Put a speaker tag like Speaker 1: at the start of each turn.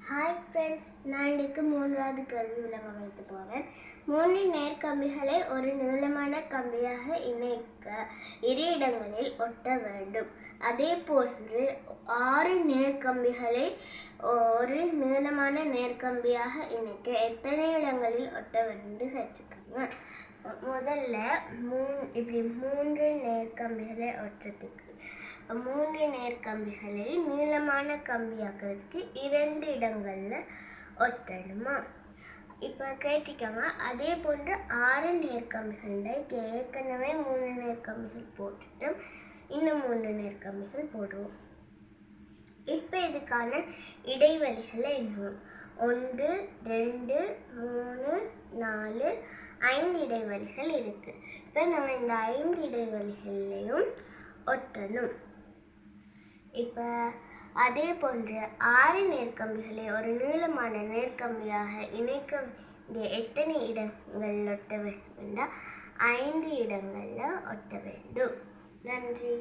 Speaker 1: Hi friends, நான் இன்றைக்கு 3வது கேள்வி விளங்கப்படுத்த போகிறேன். 3 நேர்கம்பிகளை ஒரு நீளமான கம்பியாக இணைக்க 2 இடங்களில் ஒட்ட வேண்டும். அதே போன்று 6 நேர்கம்பிகளை ஒரு நீளமான நேர்கம்பியாக இணைக்க எத்தனை இடங்களில் ஒட்ட வேண்டும் கேட்டுக்கோங்க. முதல்ல இப்படி 3 நேர்கம்பிகளை ஒட்டுறதுக்கு 3 நேர்கம்பிகளை நீளமான கம்பியாக்குறதுக்கு 2 இடங்கள்ல ஒட்டணுமா? இப்போ கேட்டிக்கோங்க. அதே போன்று 6 நேர்கம்பிகள் ஏற்கனவே 3 நேர்கம்பிகள் போட்டுட்டோம், இன்னும் 3 நேர்கம்பிகள் போடுவோம். இப்போ இதுக்கான இடைவெளிகளை எண்ணுவோம். 1 2 3 4 5 இடைவெளிகள் இருக்கு. இப்போ நாங்கள் இந்த 5 இடைவெளிகளையும் ஒட்டணும். இப்போ அதே போன்று 6 நேர்கம்பிகளை ஒரு நீளமான நேர்கம்பியாக இணைக்க வேண்டிய எத்தனை இடங்கள் ஒட்ட வேண்டும் என்றால் 5 இடங்களில் ஒட்ட வேண்டும். நன்றி.